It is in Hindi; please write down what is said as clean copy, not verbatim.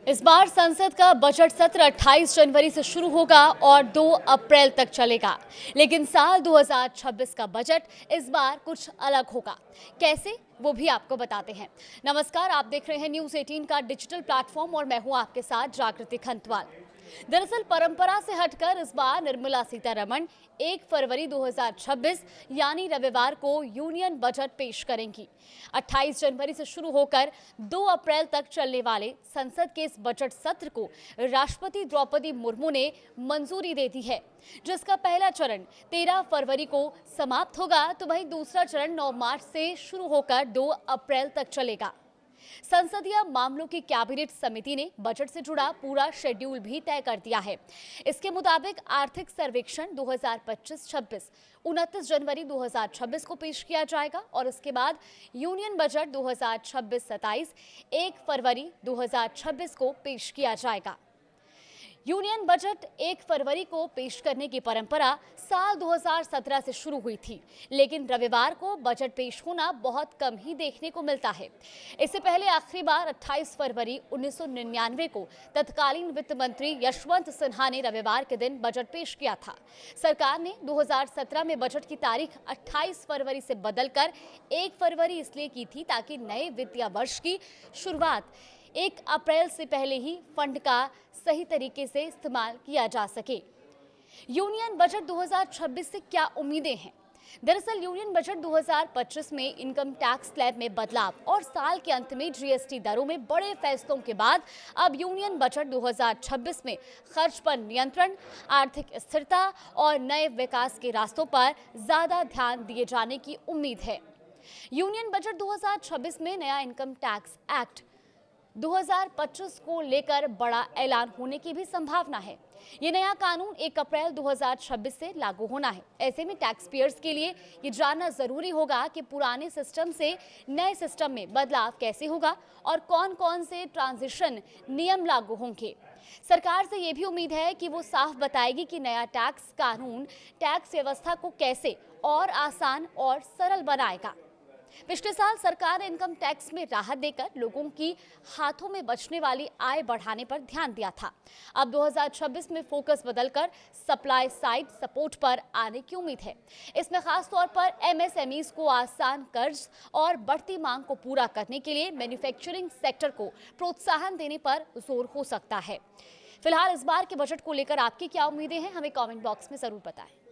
इस बार संसद का बजट सत्र 28 जनवरी से शुरू होगा और 2 अप्रैल तक चलेगा। लेकिन साल 2026 का बजट इस बार कुछ अलग होगा। कैसे, वो भी आपको बताते हैं। नमस्कार, आप देख रहे हैं न्यूज़ 18 का डिजिटल प्लेटफॉर्म और मैं हूं आपके साथ जागृति खंतवाल। दरअसल परंपरा से हटकर इस बार निर्मला सीतारमण 1 फरवरी 2026 यानी रविवार को यूनियन बजट पेश करेंगी। 28 जनवरी से शुरू होकर 2 अप्रैल तक चलने वाले संसद के इस बजट सत्र को राष्ट्रपति द्रौपदी मुर्मू ने मंजूरी दे दी है, जिसका पहला चरण 13 फरवरी को समाप्त होगा, तो वहीं दूसरा चरण 9 मार्च से शुरू होकर 2 अप्रैल तक चलेगा। संसदीय मामलों की कैबिनेट समिति ने बजट से जुड़ा पूरा शेड्यूल भी तय कर दिया है। इसके मुताबिक आर्थिक सर्वेक्षण 2025-26 29 जनवरी 2026 को पेश किया जाएगा और इसके बाद यूनियन बजट 2026-27 1 फरवरी 2026 को पेश किया जाएगा। यूनियन बजट 1 फरवरी को पेश करने की परंपरा साल 2017 से शुरू हुई थी, लेकिन रविवार को बजट पेश होना बहुत कम ही देखने को मिलता है। इससे पहले आखिरी बार 28 फरवरी 1999 को तत्कालीन वित्त मंत्री यशवंत सिन्हा ने रविवार के दिन बजट पेश किया था। सरकार ने 2017 में बजट की तारीख 28 फरवरी से बदलकर 1 फरवरी इसलिए की थी ताकि नए वित्तीय वर्ष की शुरुआत 1 अप्रैल से पहले ही फंड का सही तरीके से इस्तेमाल किया जा सके। यूनियन बजट 2026 से क्या उम्मीदें हैं? दरअसल यूनियन बजट 2025 में इनकम टैक्स स्लैब में बदलाव और साल के अंत में जीएसटी दरों में बड़े फैसलों के बाद अब यूनियन बजट 2026 में खर्च पर नियंत्रण, आर्थिक स्थिरता और नए विकास के रास्तों पर ज्यादा ध्यान दिए जाने की उम्मीद है। यूनियन बजट 2026 में नया इनकम टैक्स एक्ट 2025 को लेकर बड़ा ऐलान होने की भी संभावना है। ये नया कानून 1 अप्रैल 2026 से लागू होना है। ऐसे में टैक्स पेयर्स के लिए ये जानना जरूरी होगा कि पुराने सिस्टम से नए सिस्टम में बदलाव कैसे होगा और कौन-कौन से ट्रांजिशन नियम लागू होंगे। सरकार से ये भी उम्मीद है कि वो साफ बताएगी कि नया टैक्स कानून टैक्स व्यवस्था को कैसे और आसान और सरल बनाएगा। पिछले साल सरकार ने इनकम टैक्स में राहत देकर लोगों की हाथों में बचने वाली आय बढ़ाने पर ध्यान दिया था। अब 2026 में फोकस बदलकर सप्लाई साइड सपोर्ट पर आने की उम्मीद है। इसमें खास तौर पर एमएसएमईज को आसान कर्ज और बढ़ती मांग को पूरा करने के लिए मैन्युफैक्चरिंग सेक्टर को प्रोत्साहन देने पर जोर हो सकता है। फिलहाल इस बार के बजट को लेकर आपकी क्या उम्मीदें हैं, हमें कमेंट बॉक्स में जरूर बताएं।